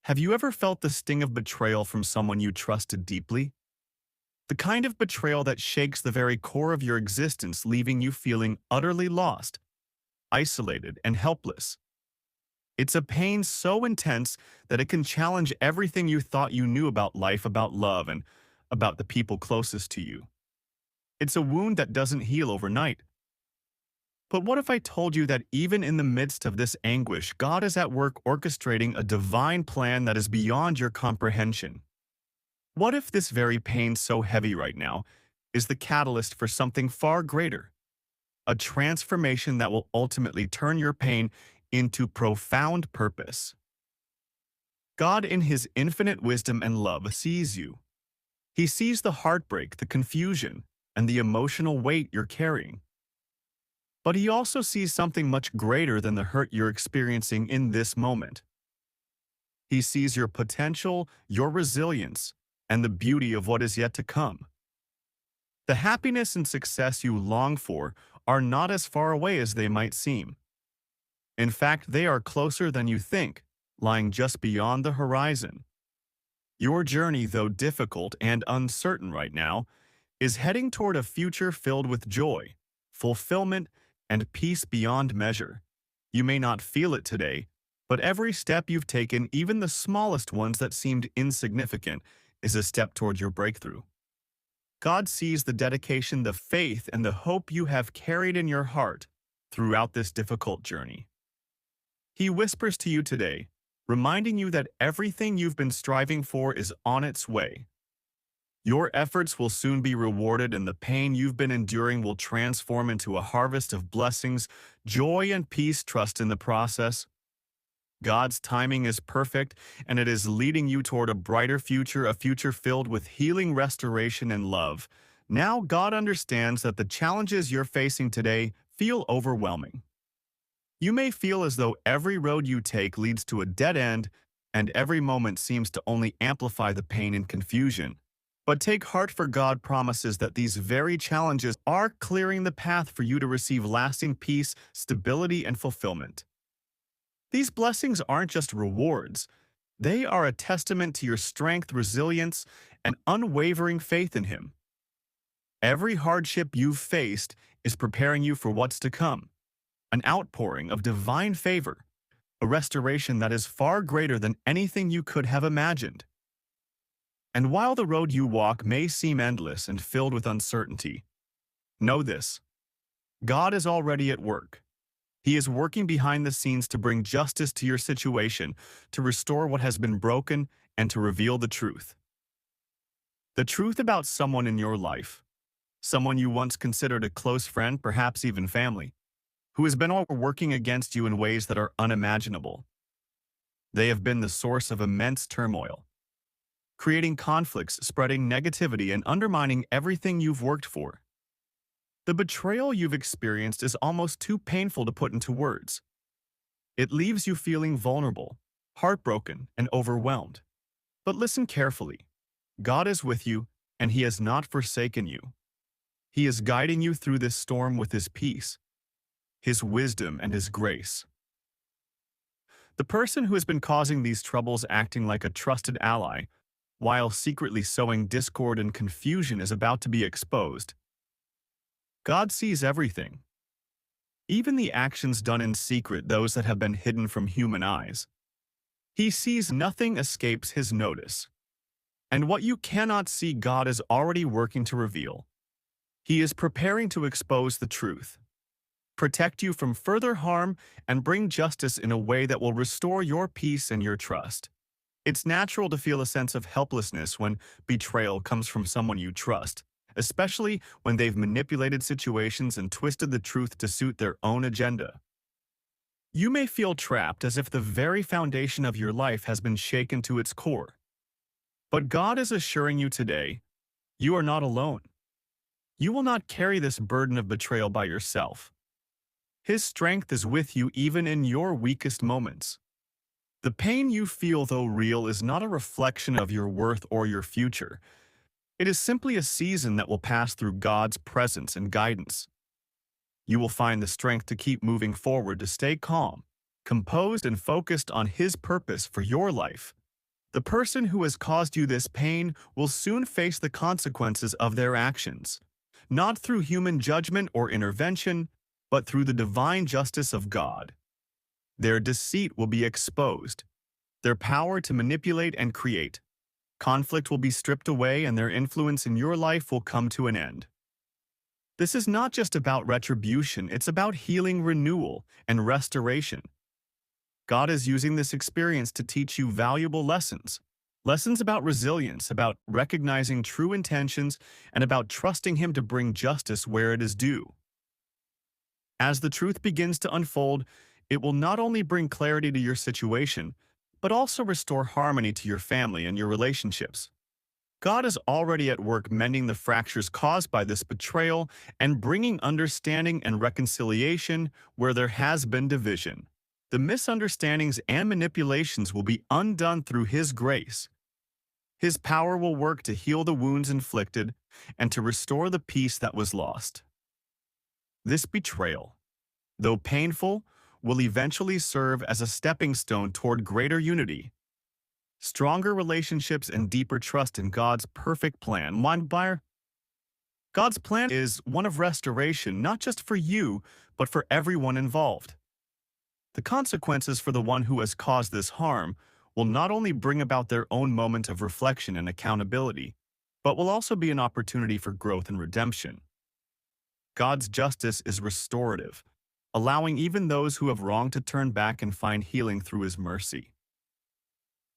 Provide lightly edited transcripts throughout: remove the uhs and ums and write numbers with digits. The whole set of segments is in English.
Have you ever felt the sting of betrayal from someone you trusted deeply? The kind of betrayal that shakes the very core of your existence, leaving you feeling utterly lost, isolated, and helpless. It's a pain so intense that it can challenge everything you thought you knew about life, about love, and about the people closest to you. It's a wound that doesn't heal overnight. But what if I told you that even in the midst of this anguish, God is at work orchestrating a divine plan that is beyond your comprehension? What if this very pain so heavy right now is the catalyst for something far greater? A transformation that will ultimately turn your pain into profound purpose. God, in His infinite wisdom and love, sees you. He sees the heartbreak, the confusion, and the emotional weight you're carrying. But He also sees something much greater than the hurt you're experiencing in this moment. He sees your potential, your resilience, and the beauty of what is yet to come. The happiness and success you long for are not as far away as they might seem. In fact, they are closer than you think, lying just beyond the horizon. Your journey, though difficult and uncertain right now, is heading toward a future filled with joy, fulfillment, and peace beyond measure. You may not feel it today, but every step you've taken, even the smallest ones that seemed insignificant, is a step toward your breakthrough. God sees the dedication, the faith, and the hope you have carried in your heart throughout this difficult journey. He whispers to you today, reminding you that everything you've been striving for is on its way. Your efforts will soon be rewarded, and the pain you've been enduring will transform into a harvest of blessings, joy, and peace. Trust in the process. God's timing is perfect, and it is leading you toward a brighter future, a future filled with healing, restoration, and love. Now, God understands that the challenges you're facing today feel overwhelming. You may feel as though every road you take leads to a dead end, and every moment seems to only amplify the pain and confusion. But take heart, for God promises that these very challenges are clearing the path for you to receive lasting peace, stability, and fulfillment. These blessings aren't just rewards. They are a testament to your strength, resilience, and unwavering faith in Him. Every hardship you've faced is preparing you for what's to come, an outpouring of divine favor, a restoration that is far greater than anything you could have imagined. And while the road you walk may seem endless and filled with uncertainty, know this: God is already at work. He is working behind the scenes to bring justice to your situation, to restore what has been broken, and to reveal the truth. The truth about someone in your life, someone you once considered a close friend, perhaps even family, who has been working against you in ways that are unimaginable. They have been the source of immense turmoil, creating conflicts, spreading negativity, and undermining everything you've worked for. The betrayal you've experienced is almost too painful to put into words. It leaves you feeling vulnerable, heartbroken, and overwhelmed. But listen carefully. God is with you, and He has not forsaken you. He is guiding you through this storm with His peace, His wisdom, and His grace. The person who has been causing these troubles, acting like a trusted ally, while secretly sowing discord and confusion, is about to be exposed. God sees everything, even the actions done in secret, those that have been hidden from human eyes. He sees, nothing escapes His notice. And what you cannot see, God is already working to reveal. He is preparing to expose the truth, protect you from further harm, and bring justice in a way that will restore your peace and your trust. It's natural to feel a sense of helplessness when betrayal comes from someone you trust, especially when they've manipulated situations and twisted the truth to suit their own agenda. You may feel trapped, as if the very foundation of your life has been shaken to its core. But God is assuring you today, you are not alone. You will not carry this burden of betrayal by yourself. His strength is with you even in your weakest moments. The pain you feel, though real, is not a reflection of your worth or your future. It is simply a season that will pass through God's presence and guidance. You will find the strength to keep moving forward, to stay calm, composed, and focused on His purpose for your life. The person who has caused you this pain will soon face the consequences of their actions, not through human judgment or intervention, but through the divine justice of God. Their deceit will be exposed, their power to manipulate and create. Conflict will be stripped away and their influence in your life will come to an end. This is not just about retribution, it's about healing, renewal, and restoration. God is using this experience to teach you valuable lessons. Lessons about resilience, about recognizing true intentions, and about trusting Him to bring justice where it is due. As the truth begins to unfold, it will not only bring clarity to your situation, but also restore harmony to your family and your relationships. God is already at work mending the fractures caused by this betrayal and bringing understanding and reconciliation where there has been division. The misunderstandings and manipulations will be undone through His grace. His power will work to heal the wounds inflicted and to restore the peace that was lost. This betrayal, though painful, will eventually serve as a stepping stone toward greater unity, stronger relationships, and deeper trust in God's perfect plan. God's plan is one of restoration, not just for you, but for everyone involved. The consequences for the one who has caused this harm will not only bring about their own moment of reflection and accountability, but will also be an opportunity for growth and redemption. God's justice is restorative, allowing even those who have wronged to turn back and find healing through His mercy.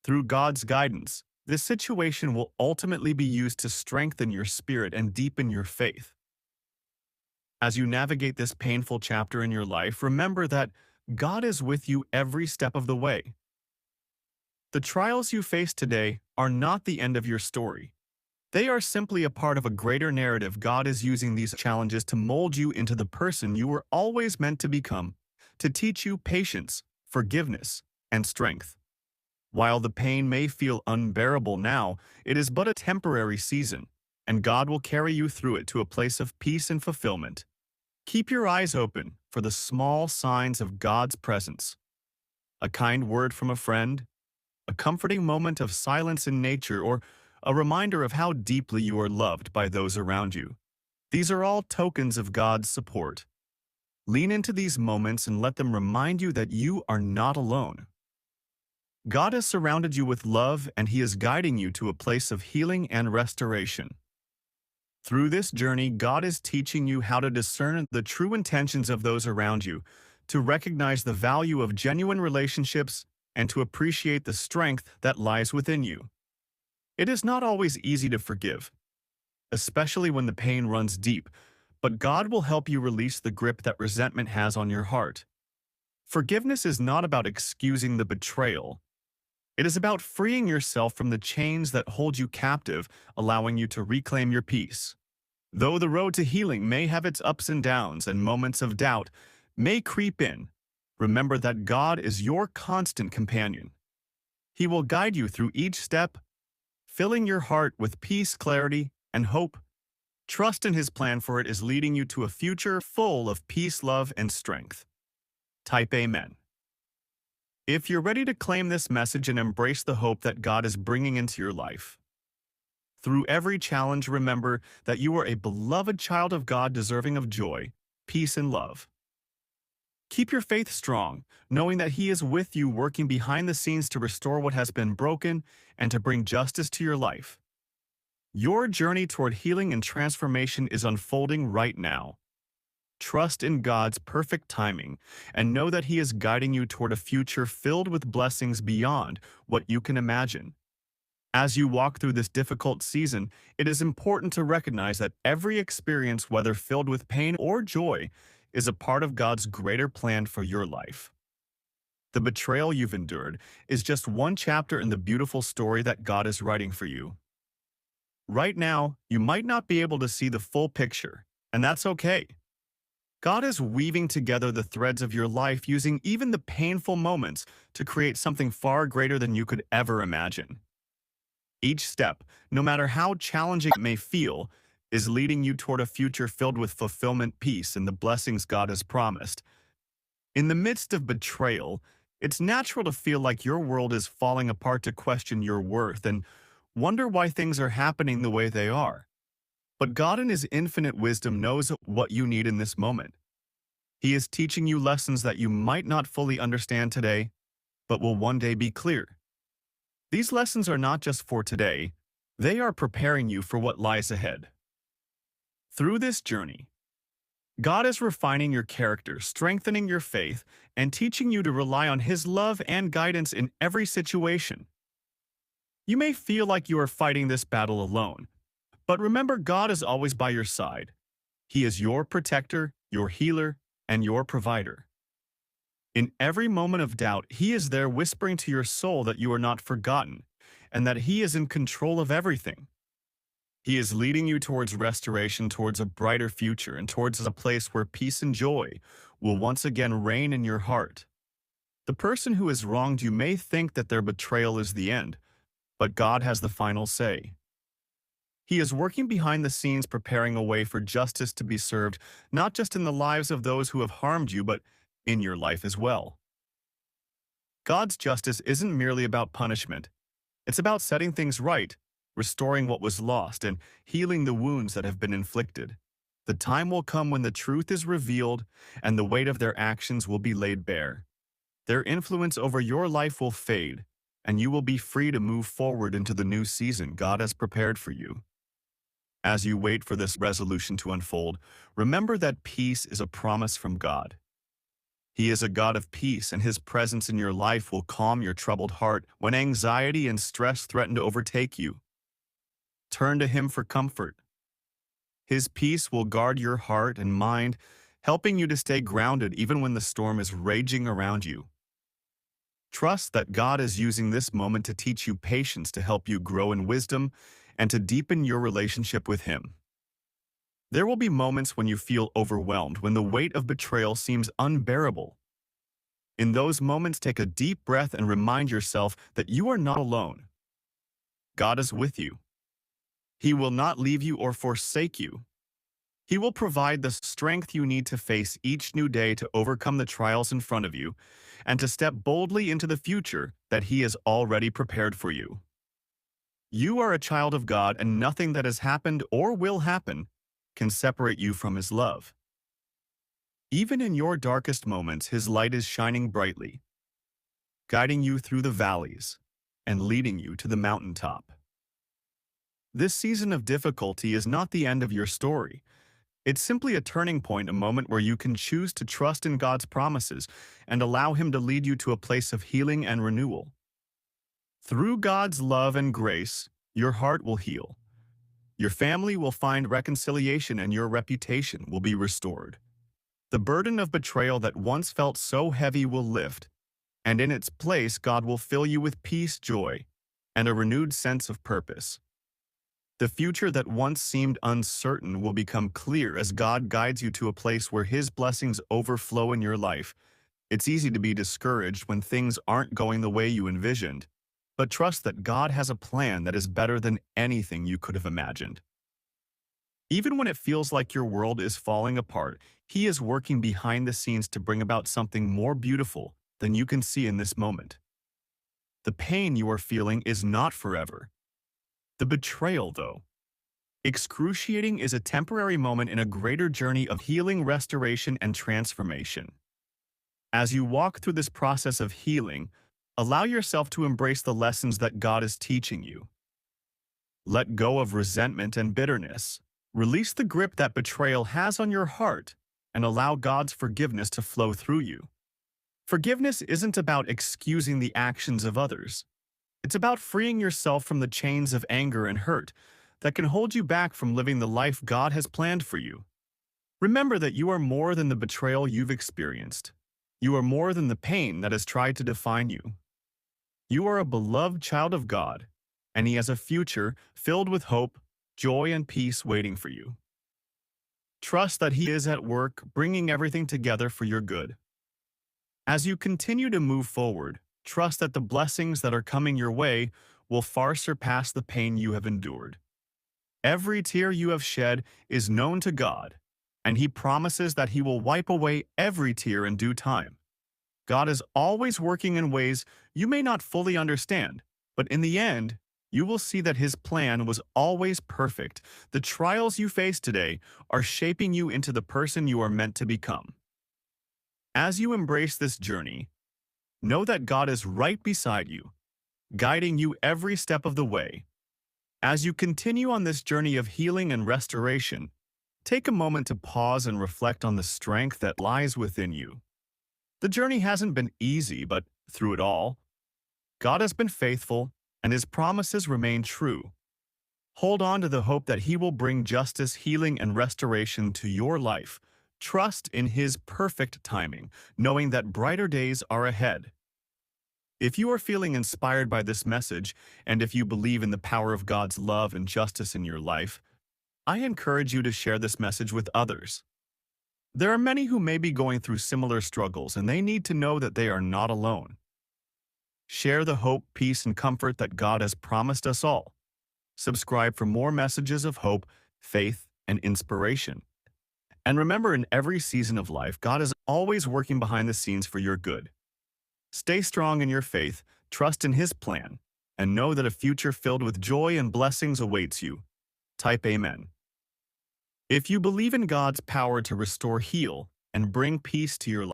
Through God's guidance, this situation will ultimately be used to strengthen your spirit and deepen your faith. As you navigate this painful chapter in your life, remember that God is with you every step of the way. The trials you face today are not the end of your story. They are simply a part of a greater narrative. God is using these challenges to mold you into the person you were always meant to become, to teach you patience, forgiveness, and strength. While the pain may feel unbearable now, it is but a temporary season, and God will carry you through it to a place of peace and fulfillment. Keep your eyes open for the small signs of God's presence. A kind word from a friend, a comforting moment of silence in nature, or a reminder of how deeply you are loved by those around you. These are all tokens of God's support. Lean into these moments and let them remind you that you are not alone. God has surrounded you with love, and He is guiding you to a place of healing and restoration. Through this journey, God is teaching you how to discern the true intentions of those around you, to recognize the value of genuine relationships, and to appreciate the strength that lies within you. It is not always easy to forgive, especially when the pain runs deep, but God will help you release the grip that resentment has on your heart. Forgiveness is not about excusing the betrayal. It is about freeing yourself from the chains that hold you captive, allowing you to reclaim your peace. Though the road to healing may have its ups and downs and moments of doubt may creep in, remember that God is your constant companion. He will guide you through each step, filling your heart with peace, clarity, and hope. Trust in His plan, for it is leading you to a future full of peace, love, and strength. Type Amen. If you're ready to claim this message and embrace the hope that God is bringing into your life. Through every challenge, remember that you are a beloved child of God, deserving of joy, peace, and love. Keep your faith strong, knowing that He is with you, working behind the scenes to restore what has been broken and to bring justice to your life. Your journey toward healing and transformation is unfolding right now. Trust in God's perfect timing and know that He is guiding you toward a future filled with blessings beyond what you can imagine. As you walk through this difficult season, it is important to recognize that every experience, whether filled with pain or joy, is a part of God's greater plan for your life. The betrayal you've endured is just one chapter in the beautiful story that God is writing for you. Right now, you might not be able to see the full picture, and that's okay. God is weaving together the threads of your life, using even the painful moments to create something far greater than you could ever imagine. Each step, no matter how challenging it may feel, is leading you toward a future filled with fulfillment, peace, and the blessings God has promised. In the midst of betrayal, It's natural to feel like your world is falling apart, to question your worth and wonder why things are happening the way they are. But God in His infinite wisdom knows what you need in this moment. He is teaching you lessons that you might not fully understand today, but will one day be clear. These lessons are not just for today, they are preparing you for what lies ahead. Through this journey, God is refining your character, strengthening your faith, and teaching you to rely on His love and guidance in every situation. You may feel like you are fighting this battle alone, but remember, God is always by your side. He is your protector, your healer, and your provider. In every moment of doubt, He is there whispering to your soul that you are not forgotten and that He is in control of everything. He is leading you towards restoration, towards a brighter future, and towards a place where peace and joy will once again reign in your heart. The person who has wronged you may think that their betrayal is the end, but God has the final say. He is working behind the scenes, preparing a way for justice to be served, not just in the lives of those who have harmed you, but in your life as well. God's justice isn't merely about punishment. It's about setting things right, restoring what was lost, and healing the wounds that have been inflicted. The time will come when the truth is revealed and the weight of their actions will be laid bare. Their influence over your life will fade, and you will be free to move forward into the new season God has prepared for you. As you wait for this resolution to unfold, remember that peace is a promise from God. He is a God of peace, and His presence in your life will calm your troubled heart when anxiety and stress threaten to overtake you. Turn to Him for comfort. His peace will guard your heart and mind, helping you to stay grounded even when the storm is raging around you. Trust that God is using this moment to teach you patience, to help you grow in wisdom, and to deepen your relationship with Him. There will be moments when you feel overwhelmed, when the weight of betrayal seems unbearable. In those moments, take a deep breath and remind yourself that you are not alone. God is with you. He will not leave you or forsake you. He will provide the strength you need to face each new day, to overcome the trials in front of you, and to step boldly into the future that He has already prepared for you. You are a child of God, and nothing that has happened or will happen can separate you from His love. Even in your darkest moments, His light is shining brightly, guiding you through the valleys and leading you to the mountaintop. This season of difficulty is not the end of your story. It's simply a turning point, a moment where you can choose to trust in God's promises and allow Him to lead you to a place of healing and renewal. Through God's love and grace, your heart will heal. Your family will find reconciliation, and your reputation will be restored. The burden of betrayal that once felt so heavy will lift, and in its place, God will fill you with peace, joy, and a renewed sense of purpose. The future that once seemed uncertain will become clear as God guides you to a place where His blessings overflow in your life. It's easy to be discouraged when things aren't going the way you envisioned, but trust that God has a plan that is better than anything you could have imagined. Even when it feels like your world is falling apart, He is working behind the scenes to bring about something more beautiful than you can see in this moment. The pain you are feeling is not forever. The betrayal, though, excruciating, is a temporary moment in a greater journey of healing, restoration, and transformation. As you walk through this process of healing, allow yourself to embrace the lessons that God is teaching you. Let go of resentment and bitterness. Release the grip that betrayal has on your heart and allow God's forgiveness to flow through you. Forgiveness isn't about excusing the actions of others. It's about freeing yourself from the chains of anger and hurt that can hold you back from living the life God has planned for you. Remember that you are more than the betrayal you've experienced. You are more than the pain that has tried to define you. You are a beloved child of God, and He has a future filled with hope, joy, and peace waiting for you. Trust that He is at work, bringing everything together for your good. As you continue to move forward, trust that the blessings that are coming your way will far surpass the pain you have endured. Every tear you have shed is known to God, and He promises that He will wipe away every tear in due time. God is always working in ways you may not fully understand, but in the end, you will see that His plan was always perfect. The trials you face today are shaping you into the person you are meant to become. As you embrace this journey, know that God is right beside you, guiding you every step of the way. As you continue on this journey of healing and restoration, take a moment to pause and reflect on the strength that lies within you. The journey hasn't been easy, but through it all, God has been faithful and His promises remain true. Hold on to the hope that He will bring justice, healing, and restoration to your life. Trust in His perfect timing, knowing that brighter days are ahead. If you are feeling inspired by this message, and if you believe in the power of God's love and justice in your life, I encourage you to share this message with others. There are many who may be going through similar struggles, and they need to know that they are not alone. Share the hope, peace, and comfort that God has promised us all. Subscribe for more messages of hope, faith, and inspiration. And remember, in every season of life, God is always working behind the scenes for your good. Stay strong in your faith, trust in His plan, and know that a future filled with joy and blessings awaits you. Type Amen. If you believe in God's power to restore, heal, and bring peace to your life,